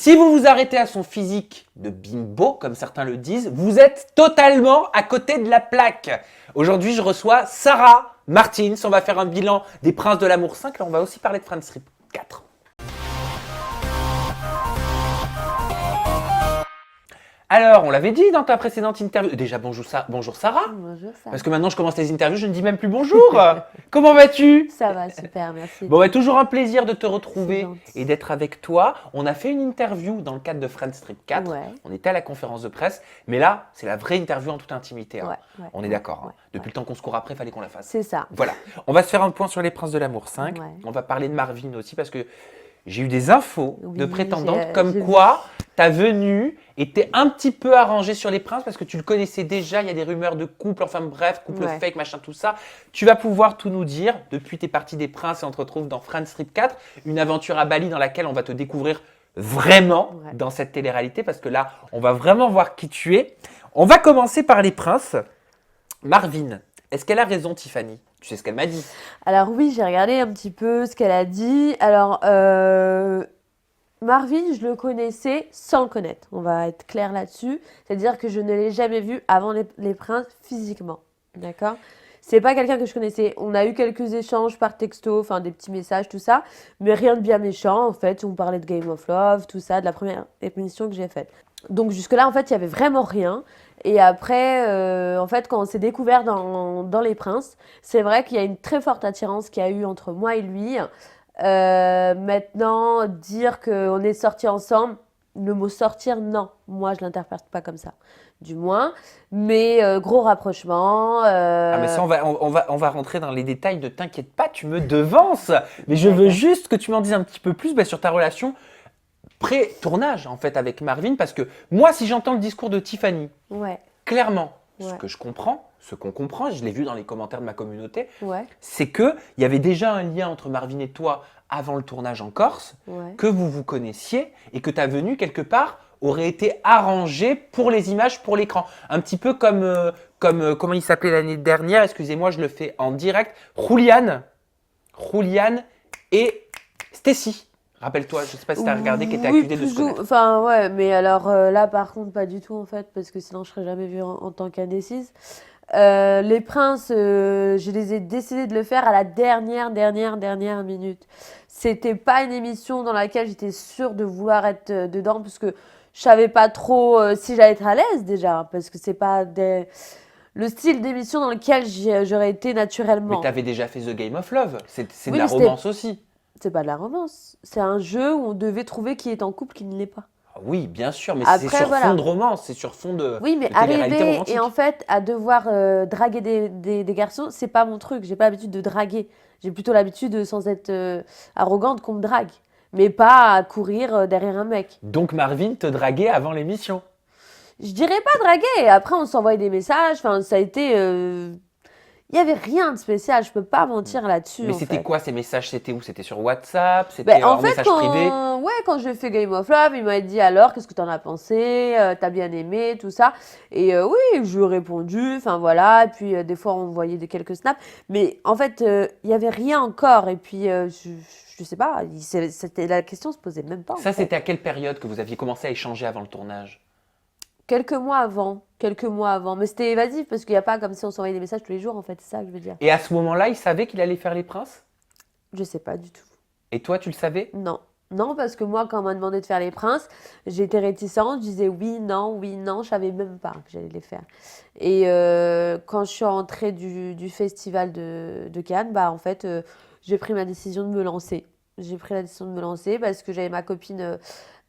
Si vous vous arrêtez à son physique de bimbo, comme certains le disent, vous êtes totalement à côté de la plaque. Aujourd'hui, je reçois Sarah Martins. On va faire un bilan des Princes de l'amour 5. Là, on va aussi parler de Friends Strip 4. Alors, on l'avait dit dans ta précédente interview. Déjà, bonjour Sarah. Bonjour Sarah. Parce que maintenant, je commence les interviews, je ne dis même plus bonjour. Comment vas-tu? Ça va, super, merci. Bon, toujours un plaisir de te retrouver C'est et d'être avec toi. On a fait une interview dans le cadre de Friends Strip 4. Ouais. On était à la conférence de presse. Mais là, c'est la vraie interview en toute intimité. Hein. Ouais, on est d'accord. ouais, Depuis le temps qu'on se court après, il fallait qu'on la fasse. C'est ça. Voilà. On va se faire un point sur les Princes de l'amour 5. Ouais. On va parler de Marvin aussi parce que j'ai eu des infos de prétendantes comme j'ai quoi ta venue était un petit peu arrangée sur les princes parce que tu le connaissais déjà. Il y a des rumeurs de couple, enfin bref, couple fake, machin, tout ça. Tu vas pouvoir tout nous dire. Depuis tes parties des princes et on te retrouve dans Friends Strip 4, une aventure à Bali dans laquelle on va te découvrir vraiment dans cette télé-réalité parce que là, on va vraiment voir qui tu es. On va commencer par les princes. Marvin, est-ce qu'elle a raison, Tiffany? Tu sais ce qu'elle m'a dit? Alors oui, j'ai regardé un petit peu ce qu'elle a dit. Alors, Marvin, je le connaissais sans le connaître. On va être clair là-dessus. C'est-à-dire que je ne l'ai jamais vu avant les princes physiquement. D'accord? C'est pas quelqu'un que je connaissais. On a eu quelques échanges par texto, enfin des petits messages, tout ça. Mais rien de bien méchant, en fait. On parlait de Game of Love, tout ça, de la première émission que j'ai faite. Donc jusque-là, en fait, il y avait vraiment rien. Et après, en fait, quand on s'est découvert dans Les Princes, c'est vrai qu'il y a une très forte attirance qu'il y a eu entre moi et lui. Maintenant, dire qu'on est sortis ensemble, le mot sortir, non. Moi, je l'interprète pas comme ça, du moins. Mais gros rapprochement. Ah mais ça, on va rentrer dans les détails, ne t'inquiète pas, tu me devances. Mais je veux juste que tu m'en dises un petit peu plus sur ta relation pré-tournage en fait avec Marvin, parce que moi, si j'entends le discours de Tiffany, clairement, ce que je comprends, ce qu'on comprend, je l'ai vu dans les commentaires de ma communauté, c'est qu'il y avait déjà un lien entre Marvin et toi avant le tournage en Corse, que vous vous connaissiez et que ta venue quelque part aurait été arrangée pour les images, pour l'écran. Un petit peu comme comment il s'appelait l'année dernière, excusez-moi, je le fais en direct, Julian et Stacy. Rappelle-toi, je ne sais pas si tu as regardé, qui était accusée de se connaître. Enfin, ouais, mais alors là, par contre, pas du tout, en fait, parce que sinon, je ne serais jamais vue en tant qu'indécise. Les princes, je les ai décidé de le faire à la dernière minute. C'était pas une émission dans laquelle j'étais sûre de vouloir être dedans, parce que je savais pas trop si j'allais être à l'aise déjà, parce que c'est pas le style d'émission dans lequel j'aurais été naturellement. Mais tu avais déjà fait The Game of Love, c'est de la romance aussi. C'est pas de la romance, c'est un jeu où on devait trouver qui est en couple, qui ne l'est pas. Oui, bien sûr, mais après, c'est sur fond de romance, c'est sur fond de oui, mais de télé-réalité arriver romantique. et en fait à devoir draguer des garçons, c'est pas mon truc. J'ai pas l'habitude de draguer. J'ai plutôt l'habitude, sans être arrogante, qu'on me drague, mais pas à courir derrière un mec. Donc Marvin te draguait avant l'émission? Je dirais pas draguer. Après, on s'envoyait des messages. Enfin, ça a été. Il n'y avait rien de spécial, je peux pas mentir là-dessus. Mais c'était quoi ces messages? C'était où? C'était sur WhatsApp? C'était en message privé? Ouais, quand j'ai fait Game of Love, il m'a dit alors, qu'est-ce que tu en as pensé? T'as bien aimé, tout ça. Et oui, je lui ai répondu, enfin voilà. Et puis des fois, on voyait quelques snaps. Mais en fait, il n'y avait rien encore. Et puis, je sais pas, la question se posait même pas. Ça, c'était à quelle période que vous aviez commencé à échanger avant le tournage? Quelques mois avant. Mais c'était évasif parce qu'il n'y a pas comme si on s'envoyait des messages tous les jours, en fait, c'est ça que je veux dire. Et à ce moment-là, il savait qu'il allait faire Les Princes? Je sais pas du tout. Et toi, tu le savais? Non. Non, parce que moi, quand on m'a demandé de faire Les Princes, j'étais réticente, je disais oui, non, je savais même pas que j'allais les faire. Et quand je suis rentrée du festival de Cannes, bah en fait, j'ai pris ma décision de me lancer. J'ai pris la décision de me lancer parce que j'avais ma copine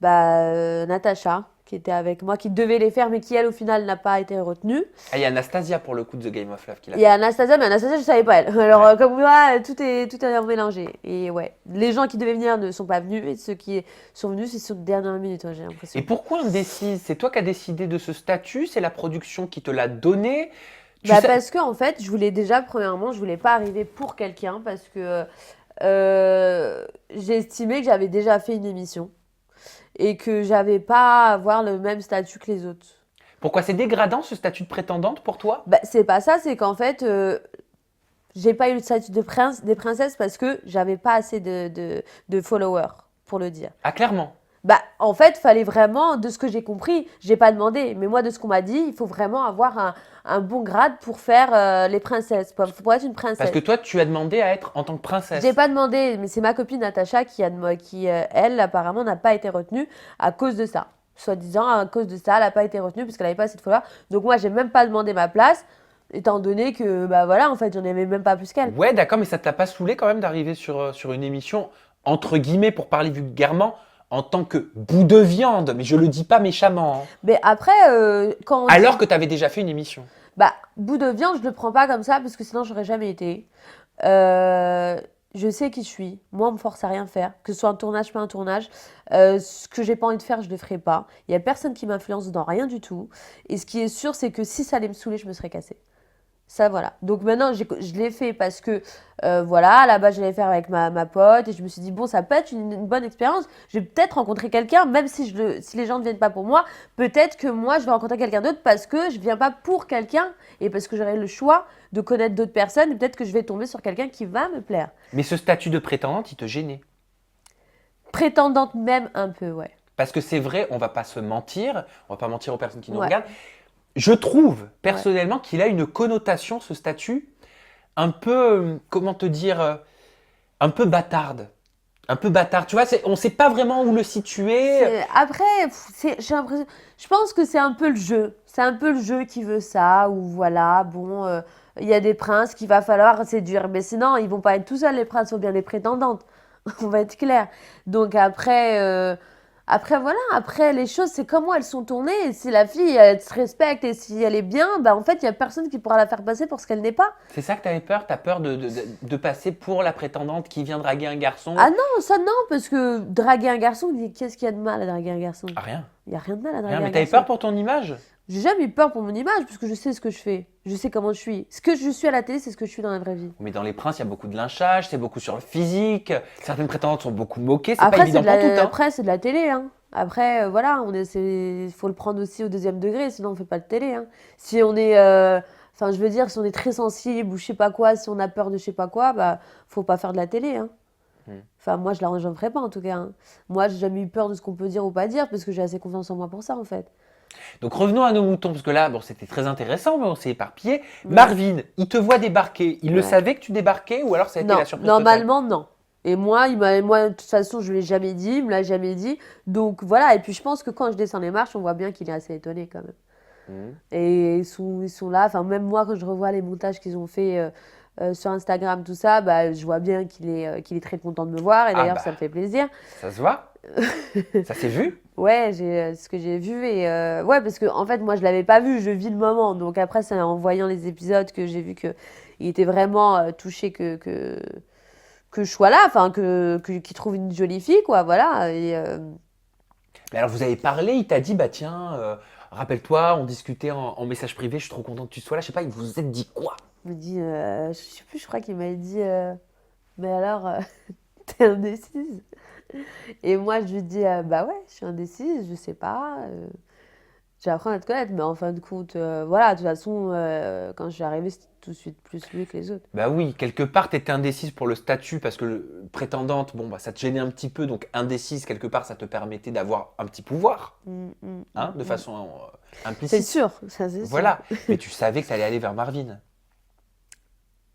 Natacha, qui était avec moi, qui devait les faire, mais qui, elle, au final, n'a pas été retenue. Ah, il y a Anastasia, pour le coup, de The Game of Love qui l'a fait. Il y a Anastasia, mais Anastasia, je savais pas elle. Alors, comme moi, tout est mélangé. Et ouais, les gens qui devaient venir ne sont pas venus, et ceux qui sont venus, c'est sur la dernière minute, j'ai l'impression. Et pourquoi on décide? C'est toi qui as décidé de ce statut? C'est la production qui te l'a donné? Parce que, en fait, premièrement, je voulais pas arriver pour quelqu'un, parce que j'ai estimé que j'avais déjà fait une émission. Et que j'avais pas à avoir le même statut que les autres. Pourquoi c'est dégradant ce statut de prétendante pour toi? C'est pas ça, c'est qu'en fait, j'ai pas eu le statut des princesses parce que j'avais pas assez de followers, pour le dire. Ah, clairement? Bah, en fait, fallait vraiment, de ce que j'ai compris, j'ai pas demandé, mais moi, de ce qu'on m'a dit, il faut vraiment avoir un bon grade pour faire les princesses, pour être une Parce que princesse. toi, tu as demandé à être en tant que J'ai princesse. pas demandé, mais c'est ma copine Natacha qui elle, apparemment, n'a pas été retenue à cause de ça. Soi-disant, à cause de ça, elle n'a pas été retenue parce qu'elle n'avait pas assez de followers. Donc moi, j'ai même pas demandé ma place, étant donné que, bah voilà, en fait, j'en avais même pas plus qu'elle. Ouais, d'accord, mais ça t'a pas saoulé quand même d'arriver sur une émission, entre guillemets, pour parler vulgairement, en tant que bout de viande, mais je le dis pas méchamment, hein. Mais après, quand on Alors dit, que tu avais déjà fait une émission. bah, bout de viande, je le prends pas comme ça parce que sinon, j'aurais jamais été. Euh, je sais qui je suis. Moi, on me force à rien faire. Que ce soit un tournage, pas un tournage. Ce que j'ai pas envie de faire, je le ferai pas. Il y a personne qui m'influence dans rien du tout. Et ce qui est sûr, c'est que si ça allait me saouler, je me serais cassée. Ça, voilà. Donc maintenant, je l'ai fait parce que, voilà, là-bas, je l'ai faire avec ma pote et je me suis dit, bon, ça peut être une bonne expérience. Je vais peut-être rencontrer quelqu'un, même si les gens ne viennent pas pour moi, peut-être que moi, je vais rencontrer quelqu'un d'autre parce que je viens pas pour quelqu'un et parce que j'aurai le choix de connaître d'autres personnes et peut-être que je vais tomber sur quelqu'un qui va me plaire. Mais ce statut de prétendante, il te gênait. Prétendante même un peu, ouais. Parce que c'est vrai, on va pas se mentir, on va pas mentir aux personnes qui nous Ouais, regardent. Je trouve ouais. personnellement qu'il a une connotation, ce statut, un peu, comment te dire, un peu bâtarde. Un peu bâtard. Tu vois, on sait pas vraiment où le situer. Après, j'ai l'impression, je pense que c'est un peu le jeu. C'est un peu le jeu qui veut ça, ou voilà, bon, il y a des princes qu'il va falloir séduire. Mais sinon, ils vont pas être tout seuls, les princes, il faut bien des prétendantes. On va être clair. Donc après voilà, après les choses, c'est comment elles sont tournées. Et si la fille, elle se respecte et si elle est bien, bah en fait, il y a personne qui pourra la faire passer pour ce qu'elle n'est pas. C'est ça que tu avais peur? Tu as peur de passer pour la prétendante qui vient draguer un garçon? Ah non, ça non, parce que draguer un garçon, qu'est-ce qu'il y a de mal à draguer un garçon? Ah, rien. Il n'y a rien de mal à Rien, draguer mais un t'avais garçon. peur pour ton image? J'ai jamais eu peur pour mon image, parce que je sais ce que je fais. Je sais comment je suis. Ce que je suis à la télé, c'est ce que je suis dans la vraie vie. Mais dans Les Princes, il y a beaucoup de lynchage, c'est beaucoup sur le physique. Certaines prétendantes sont beaucoup moquées, c'est pas Après, évident pour toutes, hein. après, c'est de la télé, hein. Après, voilà, faut le prendre aussi au deuxième degré, sinon on fait pas de télé, hein. Si on est, enfin, je veux dire, si on est très sensible ou je sais pas quoi, si on a peur de je sais pas quoi, bah, faut pas faire de la télé, hein. Hmm. Enfin, moi, j'en ferai pas en tout cas, hein. Moi, j'ai jamais eu peur de ce qu'on peut dire ou pas dire, parce que j'ai assez confiance en moi pour ça, en fait. Donc revenons à nos moutons, parce que là, bon, c'était très intéressant, mais on s'est éparpillé. Ouais. Marvin, il te voit débarquer. Il le Ouais. savait que tu débarquais ou alors ça a été Non, la surprise totale? normalement, non. Et moi, moi, de toute façon, je ne l'ai jamais dit, il me l'a jamais dit. Donc voilà, et puis je pense que quand je descends les marches, on voit bien qu'il est assez étonné quand même. Hmm. Et ils sont là, enfin même moi, quand je revois les montages qu'ils ont fait sur Instagram, tout ça, bah, je vois bien qu'il est très content de me voir. Et Ah d'ailleurs, bah, ça me fait plaisir. ça se voit? Ça s'est vu? Ouais, ce que j'ai vu. Et ouais, parce que en fait, moi, je l'avais pas vu, je vis le moment. Donc après, c'est en voyant les épisodes que j'ai vu qu'il était vraiment touché que je sois là, enfin, qu'il trouve une jolie fille, quoi, voilà. Et, Mais alors vous avez parlé, il t'a dit, bah tiens, rappelle-toi, on discutait en message privé, je suis trop content que tu sois là. Je sais pas, il vous a dit quoi? il me dit, je sais plus, je crois qu'il m'avait dit, mais alors, t'es indécise? Et moi, je lui dis, bah ouais, je suis indécise, je sais pas. J'apprends à te connaître, mais en fin de compte, voilà, de toute façon, quand je suis arrivée, c'était tout de suite plus lui que les autres. Bah oui, quelque part, tu étais indécise pour le statut parce que prétendante, bon, bah, ça te gênait un petit peu, donc indécise, quelque part, ça te permettait d'avoir un petit pouvoir, hein, de façon C'est implicite. sûr, ça c'est sûr. Voilà, mais tu savais que tu allais aller vers Marvin.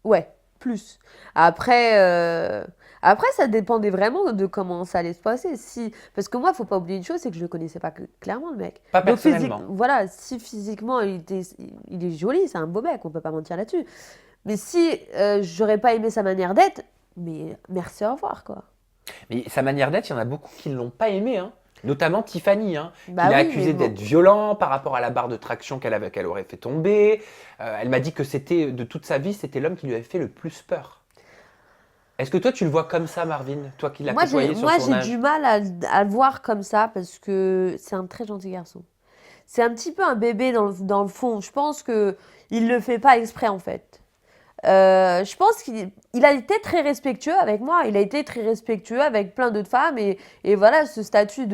Ouais, plus. Après, après, ça dépendait vraiment de comment ça allait se passer. Si... Parce que moi, faut pas oublier une chose, c'est que je le connaissais pas clairement, le mec. Pas Donc, personnellement. voilà, si physiquement, il est joli, c'est un beau mec, on peut pas mentir là-dessus. Mais si j'aurais pas aimé sa manière d'être, mais merci, au revoir, quoi. Mais sa manière d'être, il y en a beaucoup qui ne l'ont pas aimé, hein. Notamment Tiffany, hein, Bah qui l'a oui, accusé mais bon. d'être violent par rapport à la barre de traction qu'elle aurait fait tomber. Elle m'a dit que c'était, de toute sa vie, c'était l'homme qui lui avait fait le plus peur. Est-ce que toi, tu le vois comme ça, Marvin? Toi qui l'as côtoyé sur le Moi, j'ai tournage? du mal à le voir comme ça parce que c'est un très gentil garçon. C'est un petit peu un bébé dans le fond. Je pense que il le fait pas exprès, en fait. Je pense qu'il a été très respectueux avec moi. Il a été très respectueux avec plein d'autres femmes. Et voilà, ce statut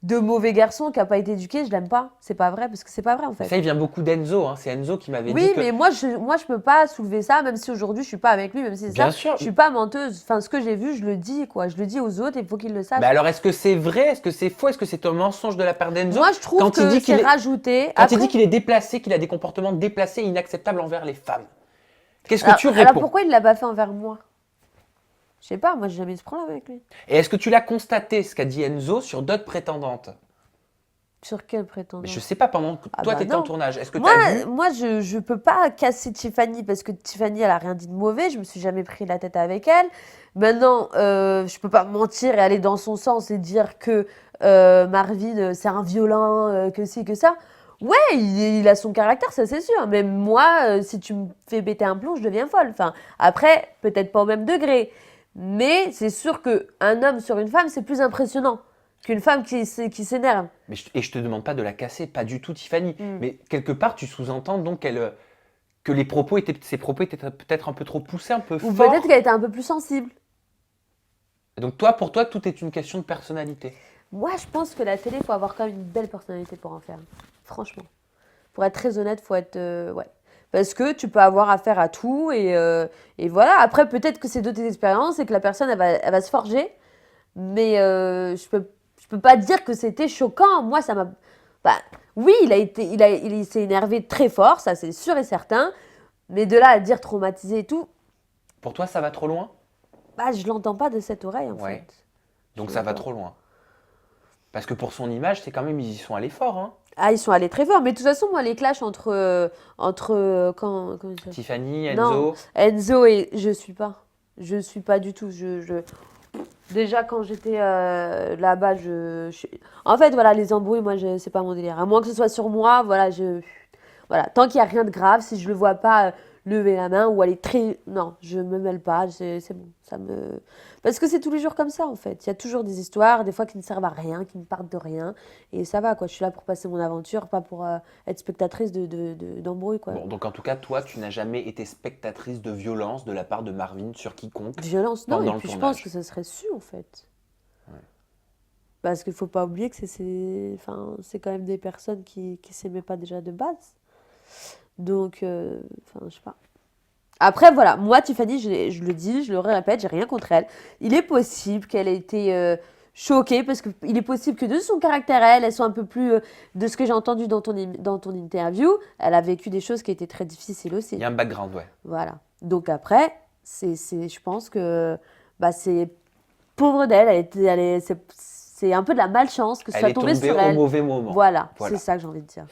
de mauvais garçon qui n'a pas été éduqué, je l'aime pas. C'est pas vrai, parce que c'est pas vrai en fait. Ça, il vient beaucoup d'Enzo. Hein. C'est Enzo qui m'avait dit Oui, que. mais moi je peux pas soulever ça, même si aujourd'hui je suis pas avec lui, même si c'est Bien ça, sûr. je suis pas menteuse. Enfin, ce que j'ai vu, je le dis, quoi. Je le dis aux autres et il faut qu'ils le sachent. Mais alors, est-ce que c'est vrai? Est-ce que c'est faux? Est-ce que c'est un mensonge de la part d'Enzo Moi, je trouve quand il que dit c'est qu'il est, rajouté. quand il Après, dit qu'il est déplacé, qu'il a des comportements déplacés et inacceptables envers les femmes? Qu'est-ce que alors, tu alors réponds? pourquoi il l'a pas fait envers moi? Je sais pas, moi j'ai jamais eu ce problème avec lui. Et est-ce que tu l'as constaté, ce qu'a dit Enzo, sur d'autres prétendantes? Sur quel Mais prétendant? je sais pas, pendant que Ah toi, bah tu étais en non. tournage, est-ce que tu Moi, as vu? moi je peux pas casser Tiffany parce que Tiffany, elle a rien dit de mauvais. Je me suis jamais pris la tête avec elle. Maintenant, je peux pas mentir et aller dans son sens et dire que Marvin, c'est un violent, que ci, que ça. Ouais, il a son caractère, ça c'est sûr. Mais moi, si tu me fais péter un plomb, je deviens folle. Enfin, après, peut-être pas au même degré. Mais c'est sûr qu'un homme sur une femme, c'est plus impressionnant qu'une femme qui s'énerve. Et je te demande pas de la casser, pas du tout, Tiffany. Mm. Mais quelque part, tu sous-entends donc que ses propos étaient peut-être un peu trop poussés, un peu Ou forts. peut-être qu'elle était un peu plus sensible. Donc toi, pour toi, tout est une question de personnalité. Moi, je pense que la télé, il faut avoir quand même une belle personnalité pour en faire. Franchement. Pour être très honnête, faut être. Ouais. Parce que tu peux avoir affaire à tout et voilà. Après, peut-être que c'est d'autres expériences et que la personne, elle va se forger. Mais je peux pas dire que c'était choquant. Moi, ça m'a. Bah, oui, il s'est énervé très fort, ça c'est sûr et certain. Mais de là à dire traumatisé et tout, Pour toi, ça va trop loin? bah, je l'entends pas de cette oreille en Ouais. fait. Donc Je ça va l'entends. trop loin. Parce que pour son image, c'est quand même, ils y sont allés fort, hein. Ah, ils sont allés très fort. Mais de toute façon, moi, les clashs comment il s'appelle. Tiffany, Non, Enzo. Enzo et je suis pas. Je suis pas du tout. Déjà, quand j'étais là-bas, en fait, voilà, les embrouilles, moi, c'est pas mon délire. À moins que ce soit sur moi, voilà, voilà. Tant qu'il y a rien de grave, si je le vois pas lever la main ou aller très. Non, je me mêle pas, c'est bon. Ça me. Parce que c'est tous les jours comme ça, en fait. Il y a toujours des histoires, des fois qui ne servent à rien, qui ne partent de rien. Et ça va, quoi. Je suis là pour passer mon aventure, pas pour être spectatrice d'embrouilles, quoi. Bon, donc en tout cas, toi, tu n'as jamais été spectatrice de violence de la part de Marvin sur quiconque Violence, non. Et pendant le puis je pense tournage. que ça serait su, en fait. Parce qu'il faut pas oublier que enfin, c'est quand même des personnes qui s'aimaient pas déjà de base. Donc, enfin, je sais pas. Après, voilà, moi, Tiffany, je le dis, je le répète, j'ai rien contre elle. Il est possible qu'elle ait été choquée, parce qu'il est possible que de son caractère, elle soit un peu plus. De ce que j'ai entendu dans ton interview, elle a vécu des choses qui étaient très difficiles aussi. Il y a un background, ouais. Voilà. Donc après, je pense que bah, c'est pauvre d'elle, c'est un peu de la malchance que ce Elle soit est tombé tombée sur au elle. mauvais moment. Voilà, Voilà. c'est ça que j'ai envie de dire.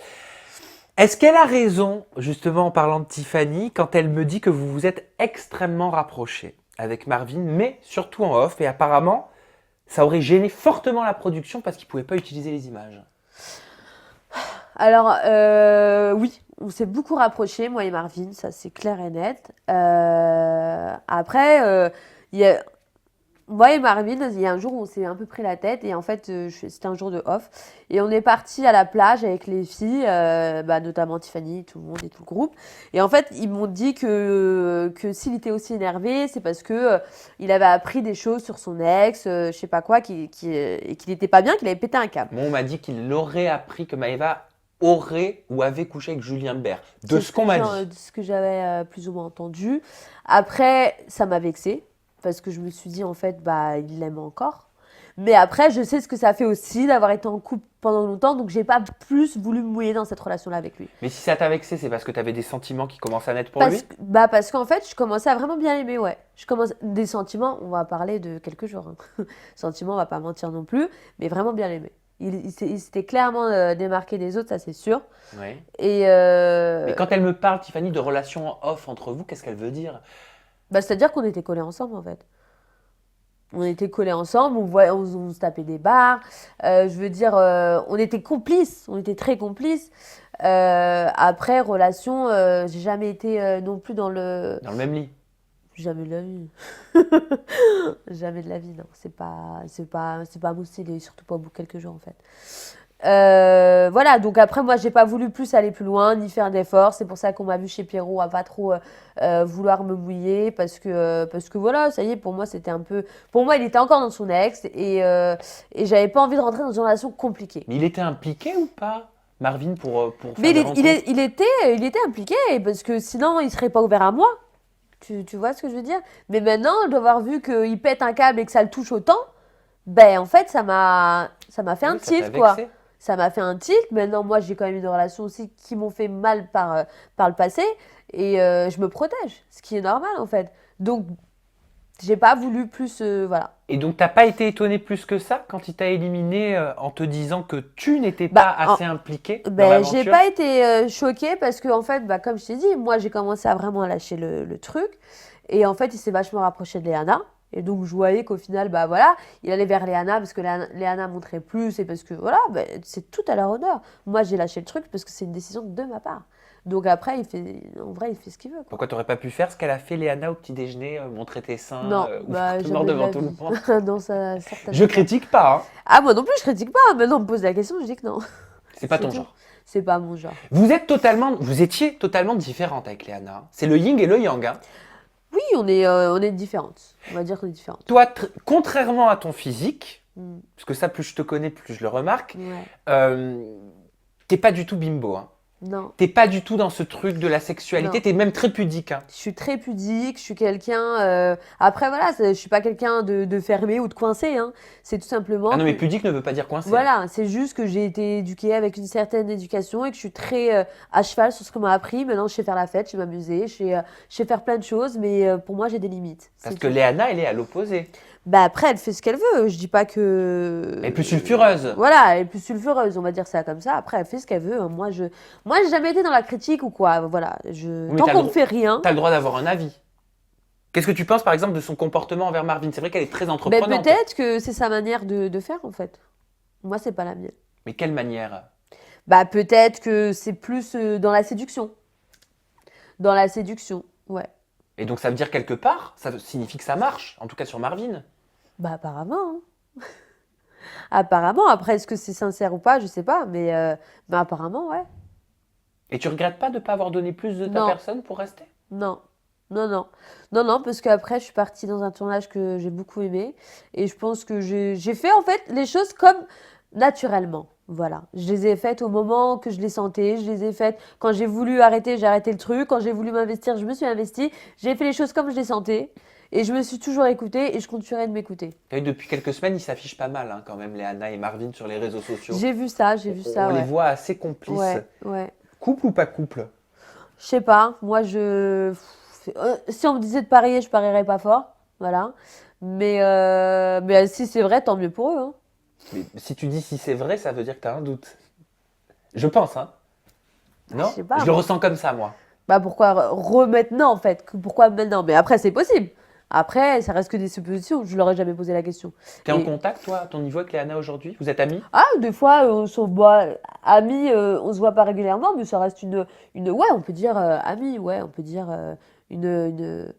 Est-ce qu'elle a raison, justement en parlant de Tiffany, quand elle me dit que vous vous êtes extrêmement rapprochés avec Marvin, mais surtout en off, et apparemment, ça aurait gêné fortement la production parce qu'ils ne pouvaient pas utiliser les images? Alors, oui, on s'est beaucoup rapprochés, moi et Marvin, ça c'est clair et net. Après, moi et Marvin, il y a un jour où on s'est un peu pris la tête et en fait, c'était un jour de off. Et on est parti à la plage avec les filles, bah, notamment Tiffany, tout le monde et tout le groupe. Et en fait, ils m'ont dit que s'il était aussi énervé, c'est parce que il avait appris des choses sur son ex, je sais pas quoi, et qu'il n'était pas bien, qu'il avait pété un câble. Moi, on m'a dit qu'il aurait appris que Maëva aurait ou avait couché avec Julien Bert. De C'est ce qu'on m'a dit. de ce que j'avais plus ou moins entendu. Après, ça m'a vexée parce que je me suis dit en fait, bah, il l'aime encore. Mais après, je sais ce que ça fait aussi d'avoir été en couple pendant longtemps, donc j'ai pas plus voulu me mouiller dans cette relation-là avec lui. Mais si ça t'a vexé, c'est parce que tu avais des sentiments qui commençaient à naître pour lui? Parce qu'en fait, je commençais à vraiment bien l'aimer, ouais. Des sentiments, on va parler de quelques jours. Hein. Sentiments, on va pas mentir non plus, mais vraiment bien l'aimer. Il s'était clairement démarqué des autres, ça c'est sûr. Oui. Et Mais quand elle me parle, Tiffany, de relations en off entre vous, qu'est-ce qu'elle veut dire? bah, c'est-à-dire qu'on était collés ensemble en fait. On était collés ensemble, on se tapait des barres. Je veux dire, on était complices, on était très complices. Après, relation, j'ai jamais été non plus dans le. Dans le même lit. Jamais de la vie. Jamais de la vie, non. C'est pas mon style et surtout pas au bout de quelques jours en fait. Voilà, donc après, moi, j'ai pas voulu plus aller plus loin, ni faire d'efforts. C'est pour ça qu'on m'a vu chez Pierrot à pas trop vouloir me mouiller, parce que voilà, ça y est, pour moi, c'était un peu. Pour moi, il était encore dans son ex, et j'avais pas envie de rentrer dans une relation compliquée. Mais il était impliqué ou pas, Marvin, pour Mais faire des rencontres? il était impliqué, parce que sinon, il serait pas ouvert à moi. Tu vois ce que je veux dire? Mais maintenant, d'avoir vu qu'il pète un câble et que ça le touche autant, ben en fait, ça m'a fait Ah un oui, ça t'a tilt, quoi. vexé. Ça m'a fait un tilt. Maintenant, moi, j'ai quand même eu des relations aussi qui m'ont fait mal par le passé. Et je me protège, ce qui est normal, en fait. Donc, j'ai pas voulu plus. Voilà. Et donc, t'as pas été étonné plus que ça quand il t'a éliminé en te disant que tu n'étais pas Bah, assez impliqué dans ben, j'ai l'aventure? pas été choquée parce que, en fait, bah, comme je t'ai dit, moi, j'ai commencé à vraiment lâcher le truc. Et en fait, il s'est vachement rapproché de Léana. Et donc, je voyais qu'au final, bah voilà, il allait vers Léana parce que Léana montrait plus et parce que, voilà, bah, c'est tout à leur honneur. Moi, j'ai lâché le truc parce que c'est une décision de ma part. Donc après, en vrai, il fait ce qu'il veut, quoi. Pourquoi t'aurais pas pu faire ce qu'elle a fait, Léana, au petit déjeuner, montrer tes seins, Non, ouvrir bah ton mort jamais de devant la tout le vie. monde? Non, ça, certainement Je pas. critique pas, hein. Ah, moi non plus, je critique pas. Maintenant, on me pose la question, je dis que non. C'est pas C'est ton tout. genre. C'est pas mon genre. Vous étiez totalement différente avec Léana. C'est le yin et le yang, hein. Oui, on est différentes. On va dire qu'on est différentes. Toi, contrairement à ton physique, Mm. parce que ça, plus je te connais, plus je le remarque, Ouais. euh, t'es pas du tout bimbo, hein. Non. T'es pas du tout dans ce truc de la sexualité, Non. t'es même très pudique, hein. Je suis très pudique, je suis quelqu'un. Après, voilà, je suis pas quelqu'un de fermé ou de coincé, hein. C'est tout simplement Ah non, mais que. pudique ne veut pas dire coincé, hein. Voilà, c'est juste que j'ai été éduquée avec une certaine éducation et que je suis très à cheval sur ce qu'on m'a appris. Maintenant, je sais faire la fête, je sais m'amuser, je sais faire plein de choses, mais pour moi, j'ai des limites. Parce C'est que tout. Léana, elle est à l'opposé. Bah après, elle fait ce qu'elle veut. Je dis pas que. Elle est plus sulfureuse. Voilà, elle est plus sulfureuse, on va dire ça comme ça. Après, elle fait ce qu'elle veut, hein. Moi, j'ai jamais été dans la critique ou quoi. Voilà, Oui, mais tant qu'on me fait rien. t'as le droit d'avoir un avis. Qu'est-ce que tu penses, par exemple, de son comportement envers Marvin? C'est vrai qu'elle est très Ben entreprenante. peut-être que c'est sa manière de faire en fait. Moi, c'est pas la mienne. Mais quelle manière? Bah peut-être que c'est plus dans la séduction. Dans la séduction, ouais. Et donc, ça veut dire quelque part, ça signifie que ça marche, en tout cas sur Marvin. Bah apparemment, hein. Apparemment, après, est-ce que c'est sincère ou pas, je sais pas, mais apparemment, ouais. Et tu regrettes pas de ne pas avoir donné plus de ta Non, personne pour rester? non, non, non. Non, non, parce qu'après, je suis partie dans un tournage que j'ai beaucoup aimé. Et je pense que j'ai fait en fait les choses comme naturellement. Voilà. Je les ai faites au moment que je les sentais. Je les ai faites quand j'ai voulu arrêter, j'ai arrêté le truc. Quand j'ai voulu m'investir, je me suis investie. J'ai fait les choses comme je les sentais. Et je me suis toujours écoutée et je continuerai de m'écouter. T'as vu, depuis quelques semaines, ils s'affichent pas mal, hein, quand même, Léana et Marvin sur les réseaux sociaux. J'ai vu On, ça, on les ouais. voit assez complices. Ouais, ouais. Couple ou pas couple? Je sais pas, moi si on me disait de parier, je parierais pas fort, voilà. Mais si c'est vrai, tant mieux pour eux, hein. Mais si tu dis si c'est vrai, ça veut dire que t'as un doute. Je pense, hein. Je Non? sais pas, Je le moi. ressens comme ça, moi. Bah pourquoi remettre en fait? Pourquoi maintenant? Mais après, c'est possible. Après, ça reste que des suppositions, je leur ai jamais posé la question. T'es en Et contact, toi, à ton niveau avec Léana aujourd'hui? Vous êtes amis? des fois, on se voit amis, on se voit pas régulièrement, mais ça reste ouais, on peut dire amis, ouais, on peut dire une.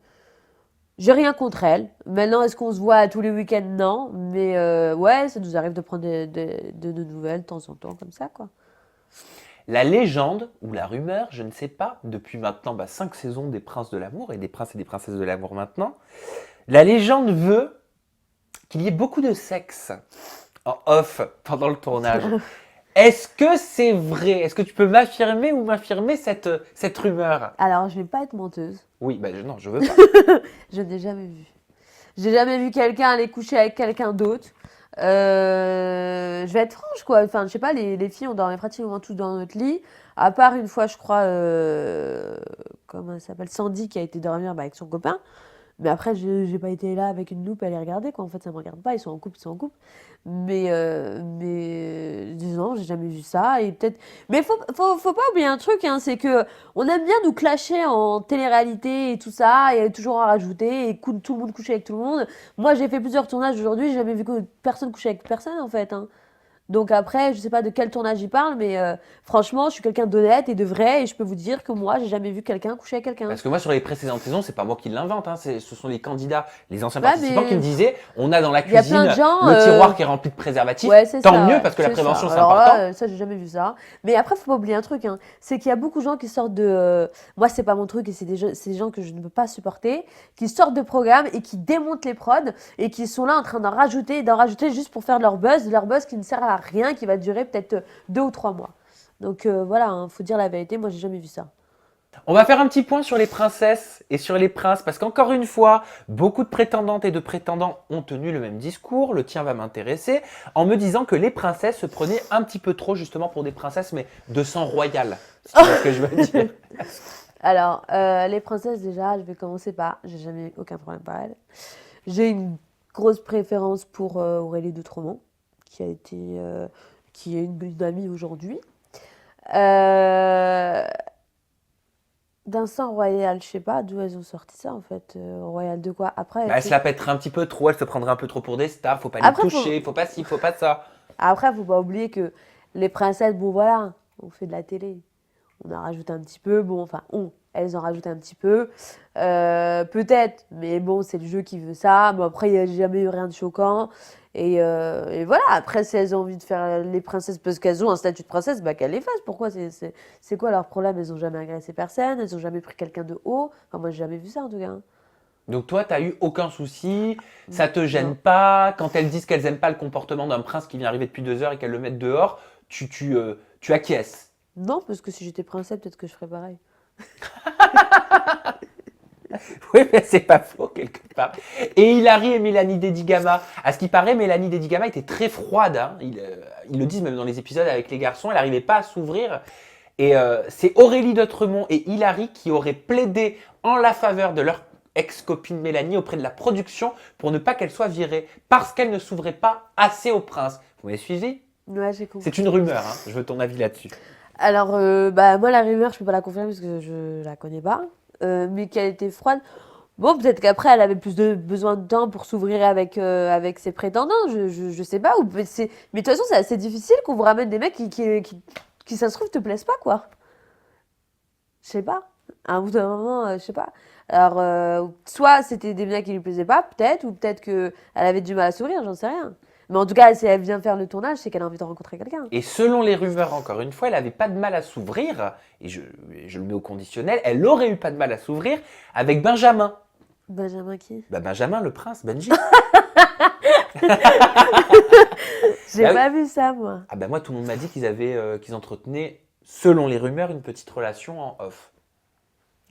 J'ai rien contre elle. Maintenant, est-ce qu'on se voit tous les week-ends? Non. Mais ouais, ça nous arrive de prendre de nos nouvelles de temps en temps, comme ça, quoi. La légende ou la rumeur, je ne sais pas, depuis maintenant 5 saisons des Princes de l'amour et des Princes et des Princesses de l'amour maintenant, la légende veut qu'il y ait beaucoup de sexe en off pendant le tournage. Est-ce que c'est vrai? Est-ce que tu peux m'affirmer ou m'infirmer cette rumeur? Alors, je vais pas être menteuse. Oui, non, je veux pas. Je n'ai jamais vu. J'ai jamais vu quelqu'un aller coucher avec quelqu'un d'autre. Je vais être franche, quoi. Enfin, je sais pas, les filles, on dormait pratiquement tous dans notre lit. À part une fois, je crois, comment elle s'appelle? Sandy qui a été dormir avec son copain. Mais après, j'ai pas été là avec une loupe à les regarder, quoi. En fait, ça me regarde pas. Ils sont en couple, ils sont en couple. Mais non, j'ai jamais vu ça. Et peut-être. Mais faut pas oublier un truc, hein, c'est que on aime bien nous clasher en télé-réalité et tout ça, et toujours à rajouter, et tout le monde coucher avec tout le monde. Moi, j'ai fait plusieurs tournages aujourd'hui, j'ai jamais vu que personne coucher avec personne, en fait, hein. Donc après, je sais pas de quel tournage il parle, mais franchement, je suis quelqu'un d'honnête et de vrai, et je peux vous dire que moi, j'ai jamais vu quelqu'un coucher avec quelqu'un. Parce que moi, sur les précédentes saisons, c'est pas moi qui l'invente, hein, ce sont les candidats, les anciens Ouais, participants qui me mais disaient on a dans la il y a plein cuisine de gens. le tiroir qui est rempli de préservatifs. Ouais, c'est Tant ça, mieux, ouais, parce que la c'est ça. prévention, c'est Alors important. là, ça, j'ai jamais vu ça. Mais après, faut pas oublier un truc, hein, c'est qu'il y a beaucoup de gens qui sortent de. Moi, c'est pas mon truc, et c'est des gens que je ne peux pas supporter, qui sortent de programmes et qui démontent les prods et qui sont là en train d'en rajouter juste pour faire leur buzz qui ne sert à rien, qui va durer peut-être 2 ou 3 mois. Donc voilà, hein, faut dire la vérité, moi, j'ai jamais vu ça. On va faire un petit point sur les princesses et sur les princes, parce qu'encore une fois, beaucoup de prétendantes et de prétendants ont tenu le même discours, le tien va m'intéresser, en me disant que les princesses se prenaient un petit peu trop justement pour des princesses, mais de sang royal, si tu vois ce que je veux dire. Alors, les princesses, déjà, je vais commencer par. J'ai jamais eu aucun problème par elles. J'ai une grosse préférence pour Aurélie de Tremont, qui a été. Qui est une amie aujourd'hui. Euh, D'un sang royal, je sais pas d'où elles ont sorti ça en fait. Royal de quoi? Après, Bah, elle se la pèterait un petit peu trop, elle se prendrait un peu trop pour des stars, faut pas les Après, toucher, faut pas ci, faut pas ça. Après, faut pas oublier que les princesses, bon voilà, on fait de la télé. On en rajoute un petit peu, bon, enfin, elles en rajoutent un petit peu. Peut-être, mais bon, c'est le jeu qui veut ça. Bon, après, il n'y a jamais eu rien de choquant. Et voilà, après, si elles ont envie de faire les princesses parce qu'elles ont un statut de princesse, bah qu'elles les fassent. Pourquoi? C'est quoi leur problème? Elles ont jamais agressé personne, elles ont jamais pris quelqu'un de haut. Enfin, moi, j'ai jamais vu ça en tout cas, hein. Donc toi, t'as eu aucun souci, ça te gêne Non. pas, quand elles disent qu'elles aiment pas le comportement d'un prince qui vient arriver depuis 2 heures et qu'elles le mettent dehors, tu acquiesces. Non, parce que si j'étais princesse, peut-être que je ferais pareil. Oui, mais c'est pas faux quelque part. Et Hilary et Mélanie Dedigama. À ce qui paraît, Mélanie Dedigama était très froide, hein. Ils le disent même dans les épisodes avec les garçons, elle n'arrivait pas à s'ouvrir. Et c'est Aurélie d'Autremont et Hilary qui auraient plaidé en la faveur de leur ex-copine Mélanie auprès de la production pour ne pas qu'elle soit virée, parce qu'elle ne s'ouvrait pas assez au prince. Vous m'avez suivi? Ouais, j'ai compris. C'est une rumeur, hein. Je veux ton avis là-dessus. Alors, bah, moi, la rumeur, je peux pas la confirmer parce que je la connais pas. Mais qu'elle était froide. Bon, peut-être qu'après, elle avait plus de besoin de temps pour s'ouvrir avec ses prétendants. Je sais pas. Mais de toute façon, c'est assez difficile qu'on vous ramène des mecs qui, ça se trouve, te plaisent pas, quoi. Je sais pas. À un bout d'un moment, je sais pas. Alors, soit c'était des mecs qui lui plaisaient pas, peut-être, ou peut-être qu'elle avait du mal à s'ouvrir, j'en sais rien. Mais en tout cas, si elle vient faire le tournage, c'est qu'elle a envie de rencontrer quelqu'un. Et selon les rumeurs, encore une fois, elle n'avait pas de mal à s'ouvrir, et je le mets au conditionnel, elle aurait eu pas de mal à s'ouvrir avec Benjamin. Benjamin qui? Bah Benjamin, le prince, Benji. J'ai Bah oui. pas vu ça, moi. Ah bah moi, tout le monde m'a dit qu'ils entretenaient, selon les rumeurs, une petite relation en off.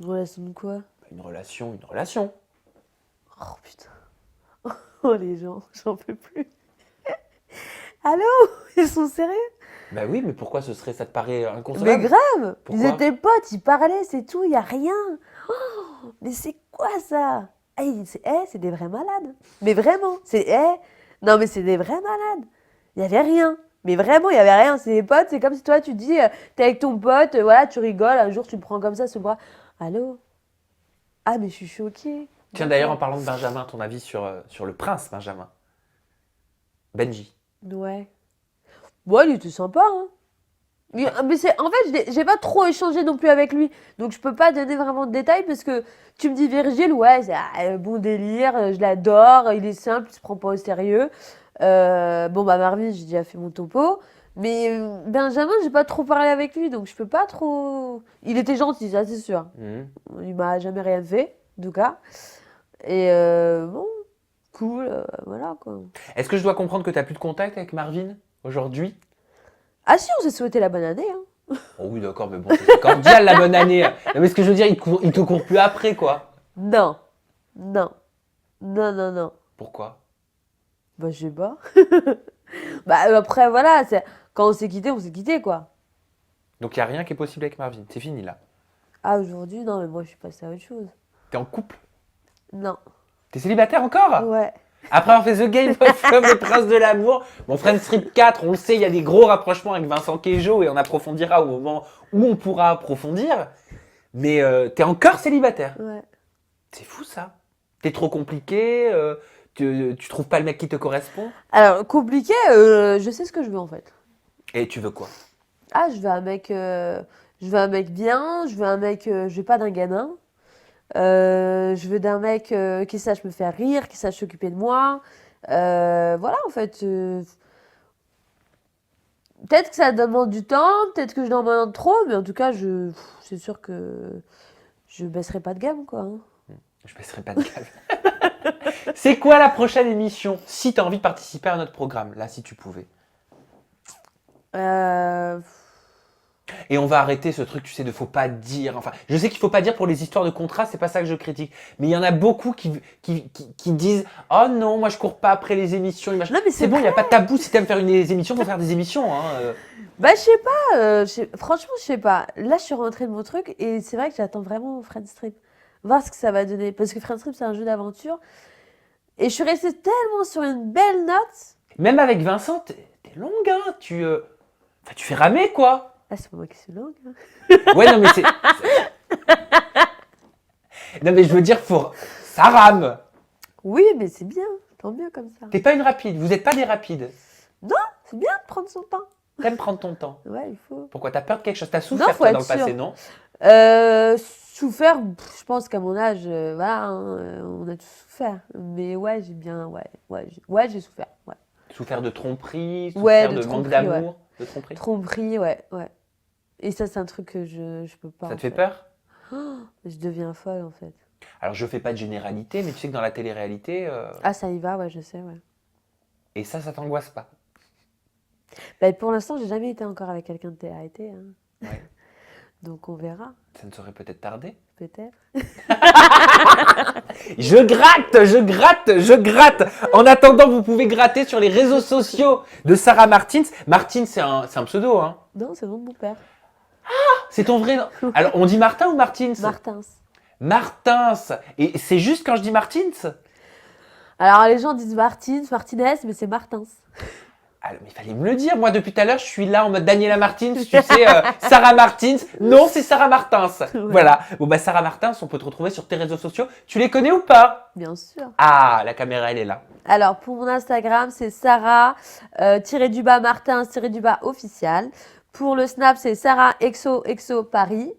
Relation de quoi? Une relation. Oh putain. Oh les gens, j'en peux plus. Allô? Ils sont sérieux? Bah oui, mais pourquoi ça te paraît Mais inconcevable? grave! Ils Pourquoi? étaient potes, ils parlaient, c'est tout, y a rien. Oh, mais c'est quoi ça? C'est des vrais malades. Mais vraiment, non mais c'est des vrais malades. Y avait rien. Mais vraiment, il y avait rien. C'est des potes, c'est comme si toi tu dis, t'es avec ton pote, voilà, tu rigoles, un jour tu me prends comme ça sous le bras. Allô? Ah mais je suis choquée. Tiens, d'ailleurs, en parlant de Benjamin, ton avis sur le prince Benjamin? Benji. Ouais. Bon, il était sympa, hein. Mais en fait, j'ai pas trop échangé non plus avec lui. Donc, je peux pas donner vraiment de détails parce que tu me dis Virgile, ouais, c'est bon délire, je l'adore, il est simple, il se prend pas au sérieux. Bon, bah, Marvin, j'ai déjà fait mon topo. Mais Benjamin, j'ai pas trop parlé avec lui, donc je peux pas trop. Il était gentil, ça, c'est sûr. Mhm. Il m'a jamais rien fait, en tout cas. Et bon, cool, voilà quoi. Est-ce que je dois comprendre que tu n'as plus de contact avec Marvin aujourd'hui? Ah si, on s'est souhaité la bonne année, hein. Oh oui, d'accord, mais bon, c'est cordial la bonne année. Non, mais ce que je veux dire, il te court plus après, quoi. Non, non, non, non, non. Pourquoi? Bah, je sais pas. Bah, après, voilà, quand on s'est quitté, quoi. Donc il n'y a rien qui est possible avec Marvin. C'est fini là. Ah, aujourd'hui, non, mais moi, je suis passée à autre chose. T'es en couple? Non. T'es célibataire encore? Ouais. Après avoir fait The Game of Love, le prince de l'amour, mon Friends Trip 4, on le sait, il y a des gros rapprochements avec Vincent Queijo et on approfondira au moment où on pourra approfondir. Mais t'es encore célibataire. Ouais. C'est fou ça. T'es trop compliqué, tu trouves pas le mec qui te correspond? Alors, compliqué, je sais ce que je veux en fait. Et tu veux quoi? Ah, je veux un mec bien, je veux un mec, je veux pas d'un gamin. Je veux d'un mec qui sache me faire rire, qui sache s'occuper de moi. Voilà, en fait. Peut-être que ça demande du temps, peut-être que je demande trop, mais en tout cas, c'est sûr que je baisserai pas de gamme, quoi. Hein. Je baisserai pas de gamme. C'est quoi la prochaine émission? Si tu as envie de participer à notre programme, là, si tu pouvais. Euh, Et on va arrêter ce truc, tu sais, de faut pas dire. Enfin, je sais qu'il faut pas dire pour les histoires de contrat, c'est pas ça que je critique. Mais il y en a beaucoup qui disent oh non, moi je cours pas après les émissions. Non, mais c'est bon, il n'y a pas de tabou. Si t'aimes faire des émissions, faut faire des émissions. Hein. Bah, je sais pas, franchement, je sais pas. Là, je suis rentrée de mon truc et c'est vrai que j'attends vraiment Friends Trip. Voir ce que ça va donner. Parce que Friends Trip, c'est un jeu d'aventure. Et je suis restée tellement sur une belle note. Même avec Vincent, t'es longue, hein. Enfin, tu fais ramer, quoi. Ah, c'est pas moi qui suis longue. Hein. Ouais, non, mais non, mais je veux dire, ça rame. Oui, mais c'est bien. Tant mieux comme ça. T'es pas une rapide. Vous n'êtes pas des rapides. C'est bien de prendre son temps. T'aimes prendre ton temps. Ouais, il faut. Pourquoi? T'as peur de quelque chose? T'as Non, souffert faut toi, dans être le passé, sûr. non? Souffert, je pense qu'à mon âge, voilà, hein, on a tous souffert. Mais ouais, j'ai souffert. Ouais. Souffert de tromperie, Ouais, souffert de de manque tromperie, d'amour, de tromperie. Tromperie, ouais. Et ça, c'est un truc que je peux pas. Ça en te fait fait. peur? Je deviens folle, en fait. Alors, je fais pas de généralité, mais tu sais que dans la télé-réalité, Ah, ça y va, ouais, je sais, ouais. et ça t'angoisse pas. Bah, pour l'instant, j'ai jamais été encore avec quelqu'un de télé-réalité. Hein. Ouais. Donc, on verra, Ça ne saurait peut-être tarder. peut-être. Je gratte. En attendant, vous pouvez gratter sur les réseaux sociaux de Sarah Martins. Martins, c'est un pseudo, hein. Non, c'est le nom de mon père. C'est ton vrai nom. Alors, on dit Martin ou Martins? Martins. Martins. Et c'est juste quand je dis Martins? Alors, les gens disent Martinez, mais c'est Martins. Ah, mais il fallait me le dire. Moi, depuis tout à l'heure, je suis là en mode Daniela Martins, tu sais, Sarah Martins. Non, c'est Sarah Martins. Ouais. Voilà. Bon, bah, Sarah Martins, on peut te retrouver sur tes réseaux sociaux. Tu les connais ou pas? Bien sûr. Ah, la caméra, elle est là. Alors, pour mon Instagram, c'est Sarah, Martins, official. Pour le Snap, c'est Sarah Exo Paris.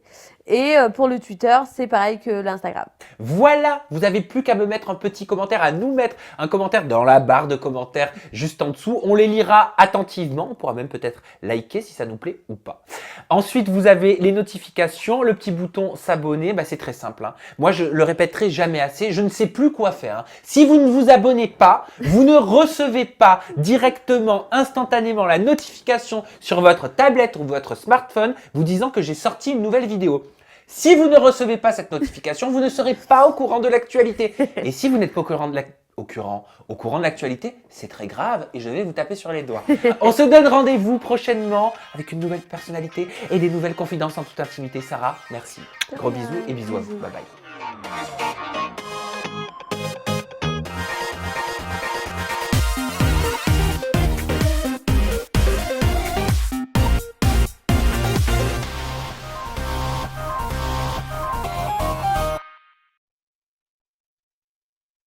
Et pour le Twitter, c'est pareil que l'Instagram. Voilà, vous n'avez plus qu'à me mettre un petit commentaire, à nous mettre un commentaire dans la barre de commentaires juste en dessous. On les lira attentivement, on pourra même peut-être liker si ça nous plaît ou pas. Ensuite, vous avez les notifications, le petit bouton s'abonner, bah, c'est très simple. Hein. Moi, je le répéterai jamais assez, je ne sais plus quoi faire. Hein. Si vous ne vous abonnez pas, vous ne recevez pas directement, instantanément la notification sur votre tablette ou votre smartphone vous disant que j'ai sorti une nouvelle vidéo. Si vous ne recevez pas cette notification, vous ne serez pas au courant de l'actualité. Et si vous n'êtes pas au courant de l'actualité, c'est très grave et je vais vous taper sur les doigts. On se donne rendez-vous prochainement avec une nouvelle personnalité et des nouvelles confidences en toute intimité. Sarah, merci. Gros bisous et bisous à vous. Bye bye.